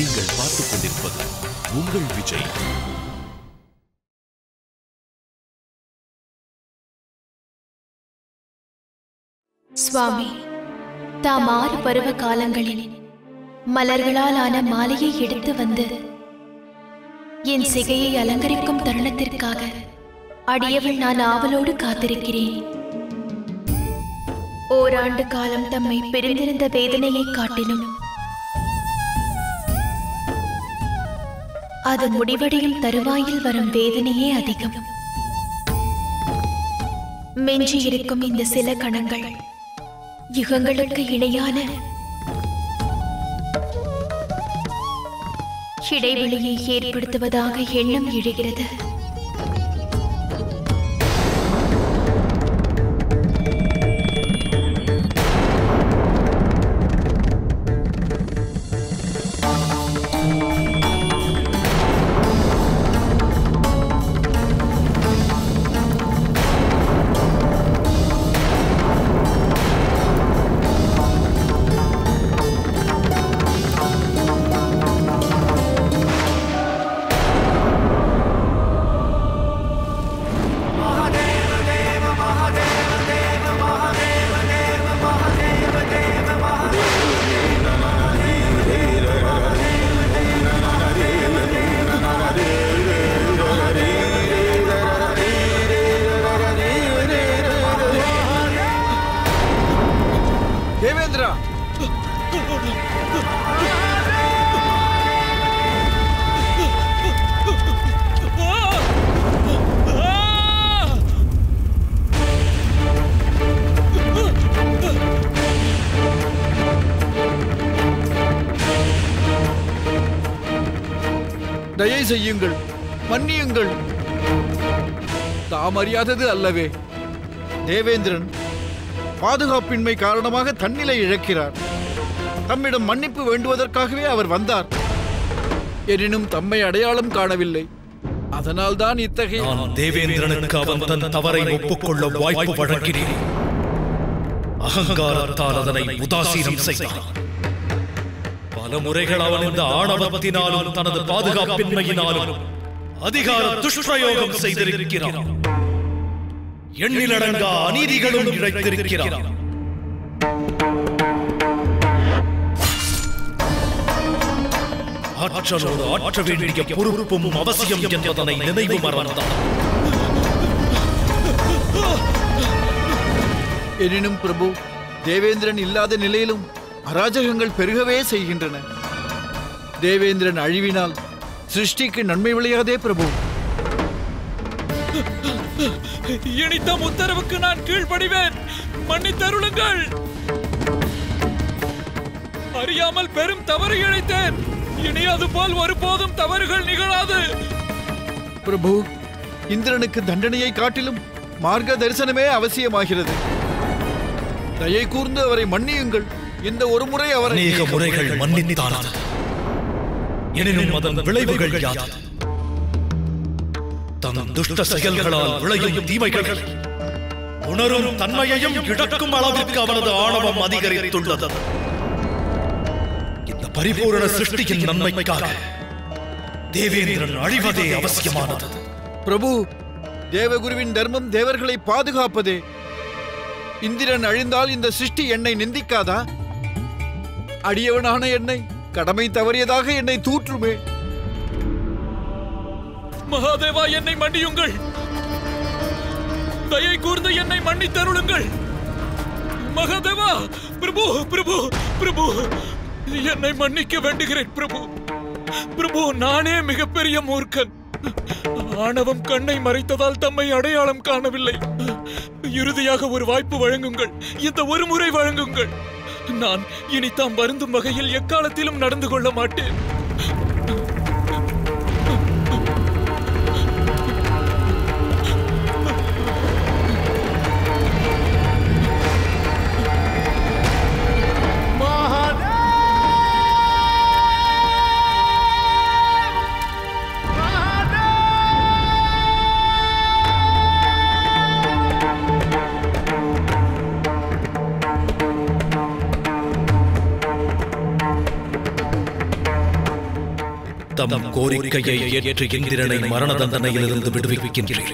நீங்கள் பார்த்துக் கொண்டிருப்பது உங்கள் விஜய். சுவாமி, தாம் 6 பருவ காலங்களில் மலர்களால் ஆன மாலையை எடுத்து வந்து என் சிகையை அலங்கரிக்கும் தருணத்திற்காக அடியவள் நான் ஆவலோடு காத்திருக்கிறேன். ஓராண்டு காலம் தம்மை பிரிந்திருந்த வேதனையை காட்டிலும் அது முடிவடையும் தருவாயில் வரும் வேதனையே அதிகம். மெஞ்சியிருக்கும் இந்த சில கணங்கள் யுகங்களுக்கு இணையான இடைவெளியை ஏற்படுத்துவதாக எண்ணம் எழுகிறது. தயை செய்யுங்கள், மன்னியுங்கள். தாம் அறியாதது அல்லவே, தேவேந்திரன் பாதுகாப்பின்மை காரணமாக தன்னிலை இழக்கிறார். தம்மிடம் மன்னிப்பு வேண்டுவதற்காகவே அவர் வந்தார். எனினும் தம்மை அடையாளம் காணவில்லை. அதனால்தான் இத்தகைய... நான் தேவேந்திரனுக்கு அவன் தன் தவறை ஒப்புக்கொள்ள வாய்ப்பு வழங்கினேன். அகங்காரத்தால் அதனை உதாசீனம் செய்தான். பல முறைகள் அவன் இந்த ஆணவத்தினாலும் தனது பாதுகாப்பின்மையினாலும் அதிகார துஷ்பிரயோகம் செய்திருக்கிறான். எண்ணிலடங்கா அநீதிகளும் இழைத்திருக்கிறான். ஆற்றலோடு ஆற்ற வேண்டிய பொறுப்பும் அவசியம் என்பதனை நினைவு மறந்தான். எனினும் பிரபு, தேவேந்திரன் இல்லாத நிலையிலும் அராஜகங்கள் பெருகவே செய்கின்றன. தேவேந்திரன் அழிவினால் சிருஷ்டிக்கு நன்மை விளையாதே பிரபு. இனித்தம் உத்தரவுக்கு நான் கீழ்ப்படிவேன். மன்னித்தருளுங்கள். அறியாமல் பெரும் தவறு இழைத்தேன். இனி அது போல் ஒருபோதும் தவறுகள் நிகழாது. பிரபு, இந்திரனுக்கு தண்டனையை காட்டிலும் மார்க்க தரிசனமே அவசியமாகிறது. தயை கூர்ந்து அவரை மன்னியுங்கள். இந்த ஒரு முறை அவர் அநேக முறைகள் மன்னித்தானது. எனினும் அதன் விளைவுகள் யாது? தன் துஷ்ட செயல்களால் விளையும் தீமைகள் உணரும் தன்மையையும் இழக்கும் அளவிற்கு அவனது ஆணவம் அதிகரித்துள்ளது. இந்த பரிபூரண சிருஷ்டியின் நன்மைக்காக தேவேந்திரன் அழிவதே அவசியமானது. பிரபு, தேவகுருவின் தர்மம் தேவர்களை பாதுகாப்பதே. இந்திரன் அழிந்தால் இந்த சிருஷ்டி என்னை நிந்திக்காதா? அடியவனான என்னை கடமை தவறியதாக என்னை தூற்றுமே. மகாதேவா, என்னை மன்னியுங்கள். தயை கூர்ந்து என்னை மன்னித்தருளுங்கள். மகாதேவா, பிரபு பிரபு பிரபு, என்னை மன்னிக்க வேண்டுகிறேன் பிரபு. பிரபு, நானே மிகப்பெரிய மூர்க்கன். ஆணவம் கண்ணை மறைத்ததால் தம்மை அடையாளம் காணவில்லை. இறுதியாக ஒரு வாய்ப்பு வழங்குங்கள். இந்த ஒரு முறை வழங்குங்கள். நான் இனி தாம் வருந்தும் வகையில் எக்காலத்திலும் நடந்து கொள்ள மாட்டேன். தம் கோரிக்கையை ஏற்று இந்திரனை மரண தண்டனையிலிருந்து விடுவிக்கின்றேன்.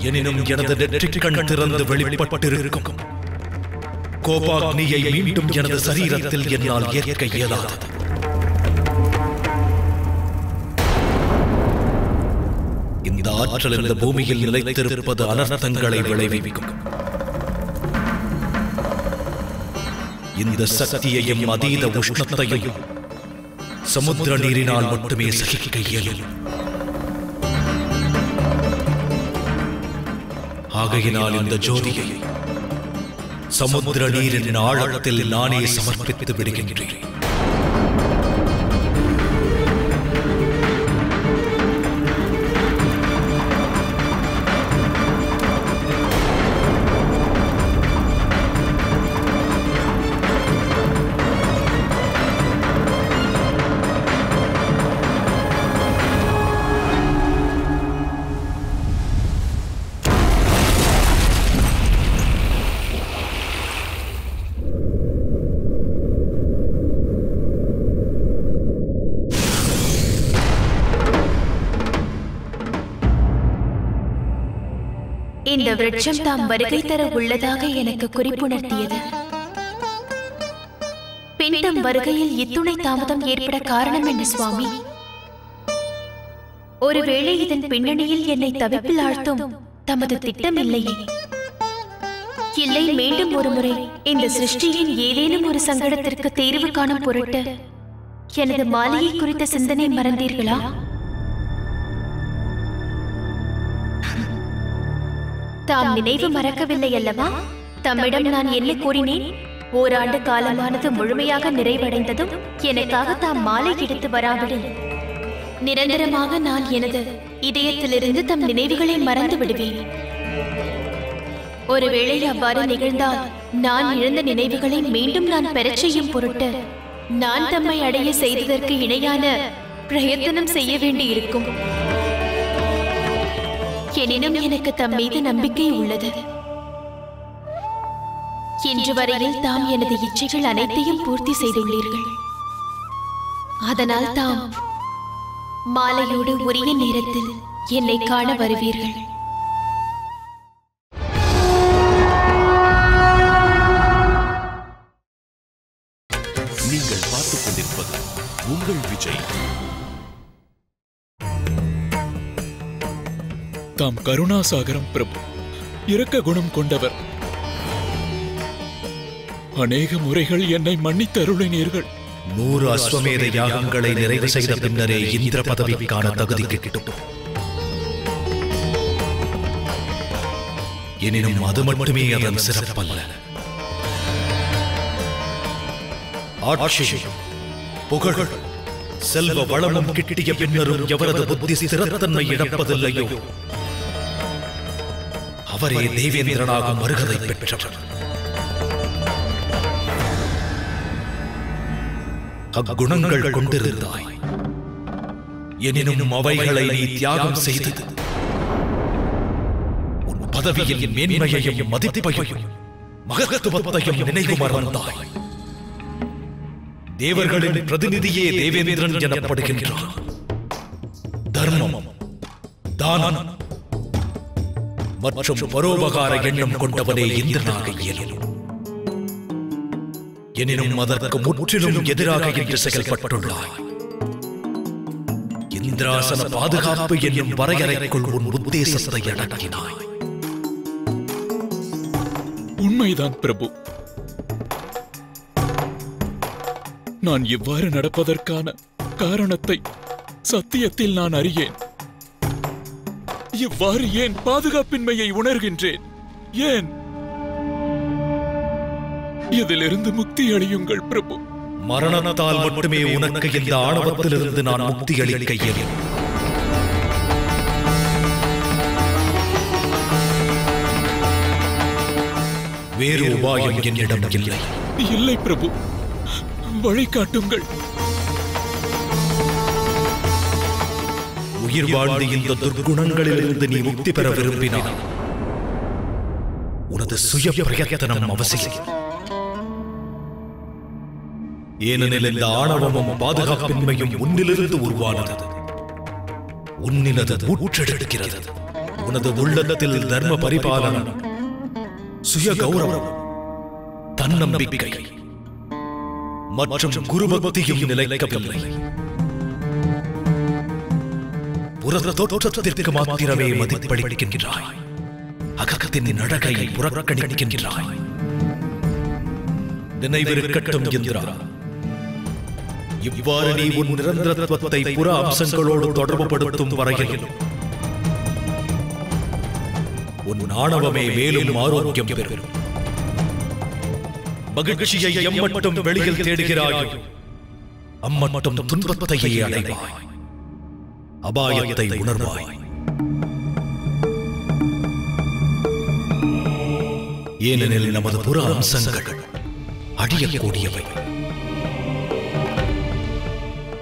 எனினும் எனது நெற்றிக்கண் திறந்து வெளிப்பட்டிருக்கும் கோபாக்னியை மீண்டும் எனது சரீரத்தில் என்னால் ஏற்க இயலாதது. இந்த ஆற்றல் இந்த பூமியில் நிலைத்திருப்பது அனர்த்தங்களை விளைவிக்கும். இந்த சக்தியையும் அதீத உஷ்ணத்தையும் சமுத்திர நீரினால் மட்டுமே சகிக்க இயலும். ஆகையினால் இந்த ஜோதியை சமுத்திர நீரின் ஆழத்தில் நானே சமர்ப்பித்து விடுகின்றேன். இந்த விருட்சம் தாம் வருகை தர உள்ளதாக எனக்கு குறிப்புணர்த்தியது. பின்னம் வருகையில் இத்துணை தாமதம் ஏற்பட காரணம் என்ன சுவாமி? ஒருவேளை இதன் பின்னணியில் என்னை தவிப்பில் ஆழ்த்தும் தமது திட்டம் இல்லையே? இல்லை, மீண்டும் ஒருமுறை இந்த சிருஷ்டியின் ஏதேனும் ஒரு சங்கடத்திற்கு தீர்வு காணும் பொருட்டு எனது மாலையை குறித்த சிந்தனை மறந்தீர்களா? தாம் நினைவு மறக்கவில்லை அல்லவா? தம்மிடம் நான் என்ன கூறினேன்? ஓராண்டு காலமானது முழுமையாக நிறைவடைந்ததும் எனக்காக தாம் மாலை எடுத்து வராவிடில் நிரந்தரமாக நான் எனது இதயத்திலிருந்து தம் நினைவுகளை மறந்து விடுவேன். ஒருவேளை அவ்வாறு நிகழ்ந்தால் நான் இழந்த நினைவுகளை மீண்டும் நான் பெறச் செய்யும் பொருட்டு நான் தம்மை அடைய செய்ததற்கு இணையான பிரயத்தனம் செய்ய வேண்டியிருக்கும். எனினும் எனக்கு தம் மீது நம்பிக்கை உள்ளது. இன்று வரையில் தாம் எனது இச்சைகள் அனைத்தையும் பூர்த்தி செய்துள்ளீர்கள். அதனால் தாம் மாலையோடு உரிய நேரத்தில் என்னை காண வருவீர்கள். நீங்கள் பார்த்துக் கொண்டிருப்பது உங்கள் விஜய். தாம் கருணாசாகரம் பிரபு, இரக்க குணம் கொண்டவர். அநேக முறைகள் என்னை மன்னித்தருளினீர்கள். 100 அஸ்வமேத யாகங்களை நிறைவு செய்த பின்னரே இந்திர பதவிக்கான தகுதி கிட்டும். எனினும் அது மட்டுமே அதன் சிறப்பல்ல. ஆட்சி, புகழ், செல்வ வளமும் கிட்டிய பின்னரும் எவரது புத்தி ஸ்திரத்தன்மை இழப்பதில்லையோ அவரே தேவேந்திரனாகும் அருகதை பெற்றவர். அக்குணங்கள் கொண்டிருந்தாய். எனினும் அவைகளை நீ தியாகம் செய்து உன் பதவியில் மேன்மையையும் மதிப்பையும் மகத்துவத்தையும் நினைவு மறந்தாய். தேவர்களின் பிரதிநிதியே தேவேந்திரன் எனப்படுகின்றான். தர்மம், தானம் மற்றும் பரோபகார எண்ணம் கொண்டவனே இந்திரனாக இயலும். எனினும் அதற்கு முற்றிலும் எதிராக இன்று செயல்பட்டுள்ளாய். இந்திராசன பாதுகாப்பு என்னும் வரையறைக்குள் உன் உத்தேசத்தை அடக்கினாய். உண்மைதான் பிரபு. நான் இவ்வாறு நடப்பதற்கான காரணத்தை சத்தியத்தில் நான் அறியேன். இவ்வாறு ஏன் பாதுகாப்பின்மையை உணர்கின்றேன்? ஏன்? இதிலிருந்து முக்தி அடையுங்கள் பிரபு. மரணத்தால் மட்டுமே உனக்கு இந்த ஆணவத்திலிருந்து நான் முக்தி அளிக்க இயலும். வேறு உபாயம் என்னிடம் இல்லை. இல்லை பிரபு, வழிகாட்டுங்கள். உயிர் வாழ்ந்து இந்த துர்குணங்களிலிருந்து நீ முக்தி பெற விரும்பினால் உனது சுய பிரயத்தனம் அவசியம். ஏனெனில் இந்த ஆணவமும் பாதுகாப்பின்மையும் உன்னிலிருந்து உருவானது. உன்னினது ஊற்றெடுக்கிறது. உனது உள்ளத்தில் தர்ம பரிபாலனம், சுய கௌரவம், தன்னம்பிக்கை மற்றும் குருபக்தியும் நிலைக்கவில்லை. புறத் தோற்றத்திற்கு மாத்திரமே மதிப்பளிக்கின்றாய். அகத்தின் அழகை புறக்கணிக்கின்றாய். நினைவிருக்கட்டும் இந்திரா, இவ்வாறு நீ உன் நிரந்தரத்துவத்தை புற அம்சங்களோடு தொடர்புபடுத்தும் வரையில் உன் ஆணவமே மேலும் ஆரோக்கியம் பெறும். மகிழ்ச்சியை எம்மட்டும் வெளியில் தேடுகிறாய், அம்மட்டும் துன்பத்தையே அடைவாய், அபாயத்தை உணர்வாய். ஏனெனில் நமது புற அம்சங்கள் அழியக்கூடியவை.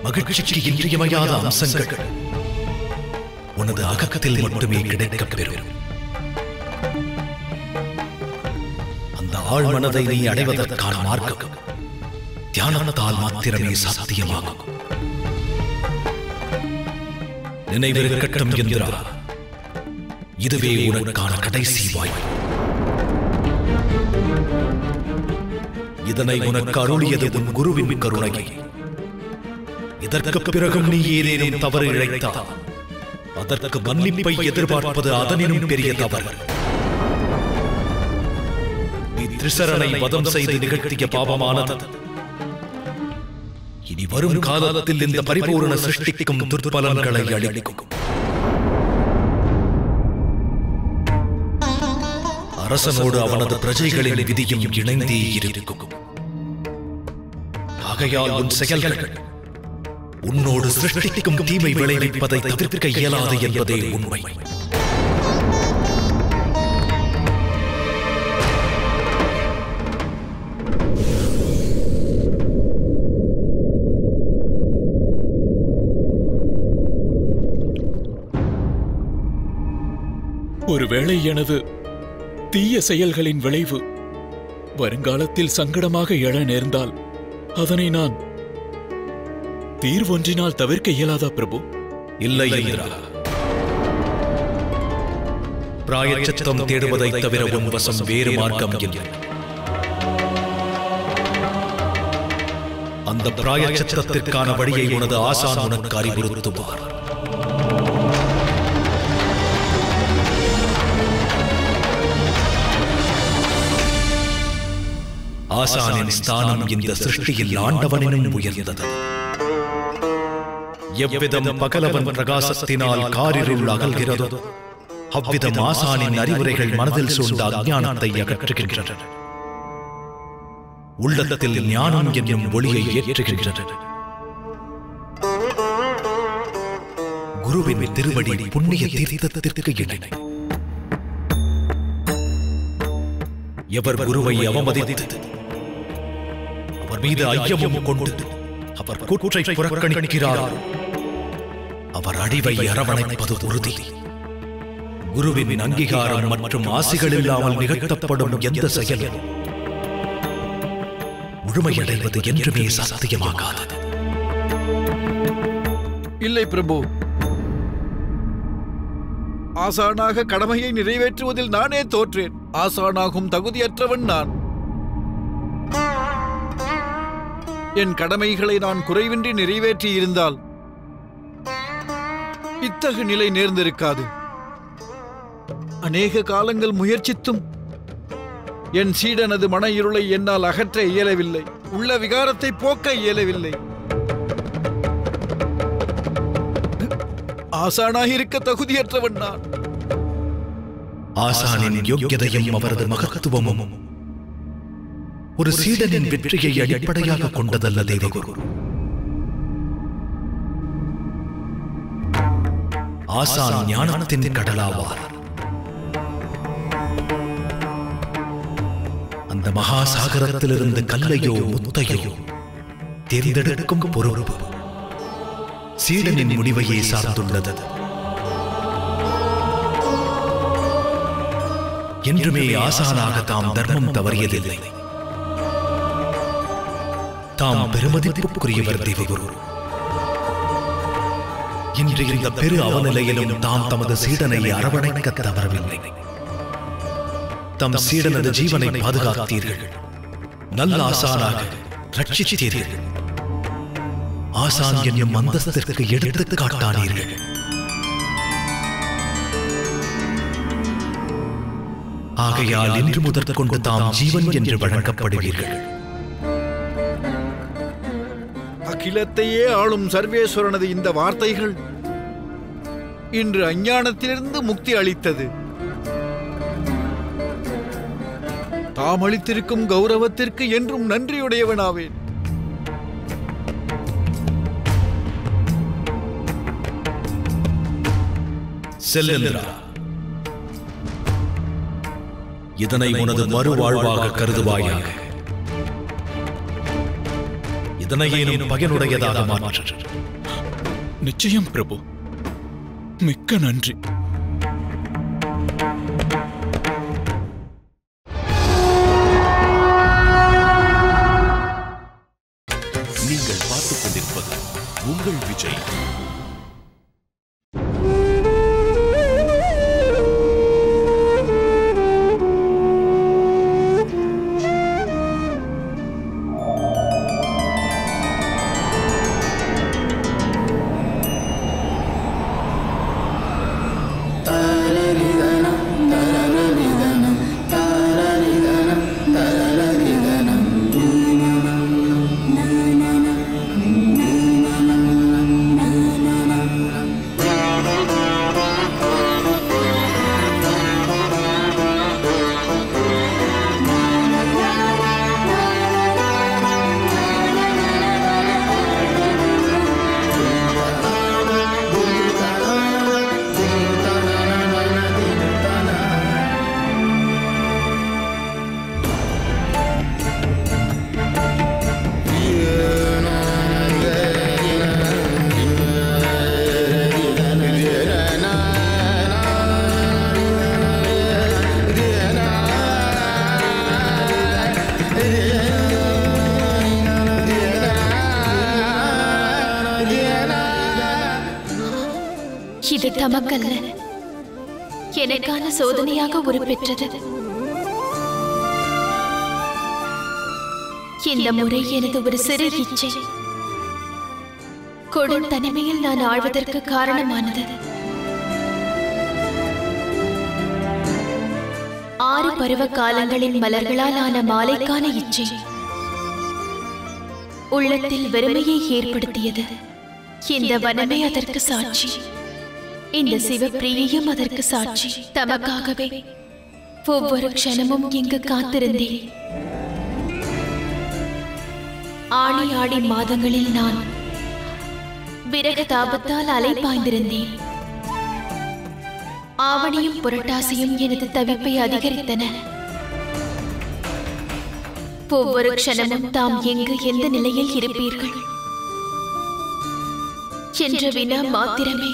மகிழ்ச்சிக்கு இன்றியமையாத அம்சங்கள் உனது அகத்தில் மட்டுமே கிடைக்கப் பெறும். அந்த ஆழ்மனதை நீ அடைவதற்கான மார்க்கம் தியானத்தால் மாத்திரமே சாத்தியமாகும். நினைவிருக்கட்டும் இந்திரா, இதுவே உனக்கான கடைசி வாய்ப்பு. இதனை உனக்கு அருளியது உன் குருவின் கருணை. இதற்கு பிறகும் நீ ஏதேனும் தவறு இழைத்தால் அதற்கு மன்னிப்பை எதிர்பார்ப்பது அதனினும் பெரிய தவறு. நீ திரிசரனை வதம் செய்து நிகழ்த்திய பாவமானது இனி வரும் காலத்தில் இந்த பரிபூரண சிருஷ்டிக்கும் துர்பலன்களை அளிக்கும். அரசனோடு அவனது பிரஜைகளின் விதியும் இணைந்தே இருக்கும். ஆகையால் உன் செயல்கள் உன்னோடு சிருஷ்டிக்கும் தீமை விளைவிப்பதை தவிர்க்க இயலாது என்பதே உண்மை. ஒருவேளை எனது தீய செயல்களின் விளைவு வருங்காலத்தில் சங்கடமாக எழ நேர்ந்தால் அதனை நான் தீர்வொன்றினால் தவிர்க்க இயலாதா பிரபு? இல்லை இந்திரா, பிராயச்சித்தம் தேடுவதை தவிர உன் வசம் வேறு மார்க்கம் இல்லை. அந்த பிராயச்சித்தத்திற்கான வழியை உனது ஆசான் உனக்கு அறிவுறுத்துவார். ஆசானின் ஸ்தானம் இந்த சிருஷ்டியில் ஆண்டவனினும் உயர்ந்தது. எவ்விதம் பகலவன் பிரகாசத்தினால் காரிருள் அகல்கிறதோ அவ்விதம் ஆசானின் அறிவுரைகள் மனதில் சூழ்ந்த அஞ்ஞானத்தை அகற்றுகின்றன. உள்ளத்தில் ஞானம் என்னும் ஒளியை ஏற்றுகின்றன. குருவின் திருவடி புண்ணிய தீர்த்தத்திற்கு இணை. எவர் குருவை அவமதித்து அவர் மீது ஐயமும் கொண்டு அவர் கூற்றை புறக்கணிக்கிறார், அவர் அடிவை அரவணைப்பது உறுதி. குருவின் அங்கீகாரம் மற்றும் ஆசிகள் இல்லாமல் நிகழ்த்தப்படும் எந்த செயலும் முழுமையடைவது என்றுமே சாத்தியமாகாதது. இல்லை பிரபு, ஆசானாக கடமையை நிறைவேற்றுவதில் நானே தோற்றேன். ஆசானாகும் தகுதியற்றவன் நான். என் கடமைகளை நான் குறைவின்றி நிறைவேற்றி இருந்தால் இத்தகு நிலை நேர்ந்திருக்காது. அநேக காலங்கள் முயற்சித்தும் என் சீடனது மன இருளை என்னால் அகற்ற இயலவில்லை. உள்ள விகாரத்தை போக்க இயலவில்லை. ஆசானாக இருக்க தகுதியற்றவன் நான். ஆசானின் யோக்கியதையும் அவரது மகத்துவமும் ஒரு சீடனின் வெற்றியை அடிப்படையாக கொண்டதல்ல தேவகுரு. ஆசான் ஞானத்தின் கடலாவார். அந்த மகாசாகரத்திலிருந்து கல்லையோ முத்தையோ தேர்ந்தெடுக்கும் பொறுப்பு சீடனின் முடிவையே சார்ந்துள்ளது. என்றுமே ஆசானாக தாம் தர்மம் தவறியதில்லை. தாம் பெருமதிப்புக்குரியவர் தேவகுரு. இன்று இந்த பெரு அவநிலையிலும் தாம் தமது சீடனை அரவணைக்க தவறவில்லை. தம் சீடனது ஜீவனை பாதுகாத்தீர்கள். நல்ல ஆசானாக ரட்சித்தீர்கள். ஆசான் என்னும் அந்தஸ்திற்கு எடுத்து காட்டானீர்கள். ஆகையால் இன்று முதற் கொண்டு தாம் ஜீவன் என்று வழங்கப்படுவீர்கள். அகிலத்தையே ஆளும் சர்வேஸ்வரனது இந்த வார்த்தைகள் இன்று அஞ்ஞானத்திலிருந்து முக்தி அளித்தது. தாம் அளித்திருக்கும் கௌரவத்திற்கு என்றும் நன்றியுடையவனாவேன். செல்லேந்திரா, இதனை உனது மறுவாழ்வாக கருதுவாயாக. இதனையேனும் பயனுடையதாக மாற்று. நிச்சயம் பிரபு, மிக்க நன்றி. நீங்கள் பார்த்துக் கொண்டிருப்பது உங்கள் விஜய். இது தமக்கல்ல, எனக்கான சோதனையாக உருப்பெற்றது. இந்த முறை எனது ஒரு சிறு இச்சை கொடும் தனிமையில் நான் ஆழ்வதற்கு காரணமானது. 6 பருவ காலங்களின் மலர்களால் ஆன மாலைக்கான இச்சை உள்ளத்தில் வெறுமையை ஏற்படுத்தியது. இந்த வனமே அதற்கு சாட்சி. இந்த சிவப்பிரியையும் அதற்கு சாட்சி. தமக்காகவே ஒவ்வொரு க்ஷணமும் இங்கு காத்திருந்தேன். ஆடி ஆடி மாதங்களில் நான் விரக தாபத்தால் அலைபாய்ந்திருந்தேன். ஆவணியும் புரட்டாசியும் எனது தவிப்பை அதிகரித்தன. ஒவ்வொரு க்ஷணமும் தாம் எங்கு எந்த நிலையில் இருப்பீர்கள் என்ற வினா மாத்திரமே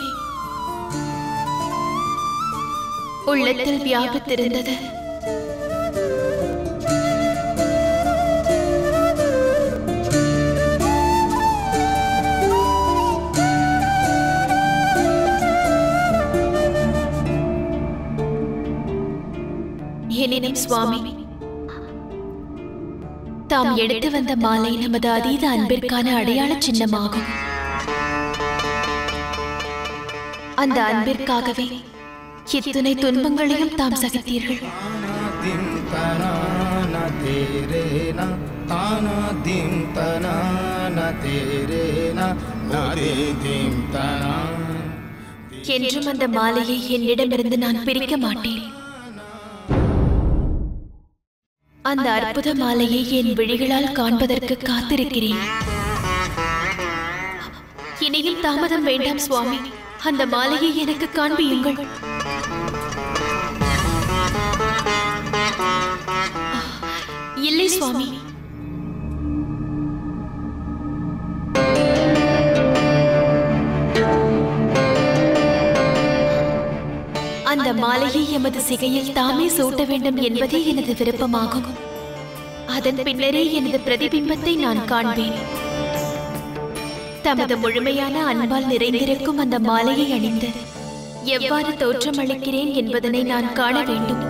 உள்ளத்தில் வியாபித்திருந்தது. எனினும் சுவாமி, தாம் எடுத்து வந்த மாலை நமது அதீத அன்பிற்கான அடையாள சின்னமாகும். அந்த அன்பிற்காகவே இத்தனை துன்பங்களையும் தாம் சகித்தீர்கள். என்றும் அந்த மாலையை என்னிடமிருந்து நான் பிரிக்க மாட்டேன். அந்த அற்புத மாலையை என் விழிகளால் காண்பதற்கு காத்திருக்கிறேன். இனியும் தாமதம் வேண்டாம் சுவாமி, அந்த மாலையை எனக்கு காண்பியுங்கள். இல்லை சுவாமி, அந்த மாலையை எமது சிகையில் தாமே சூட்ட வேண்டும் என்பதே எனது விருப்பமாகும். அதன் பின்னரே எனது பிரதிபிம்பத்தை நான் காண்பேன். தமது முழுமையான அன்பால் நிறைந்திருக்கும் அந்த மாலையை அணிந்து எவ்வாறு தோற்றமளிக்கிறேன் என்பதனை நான் காண வேண்டும்.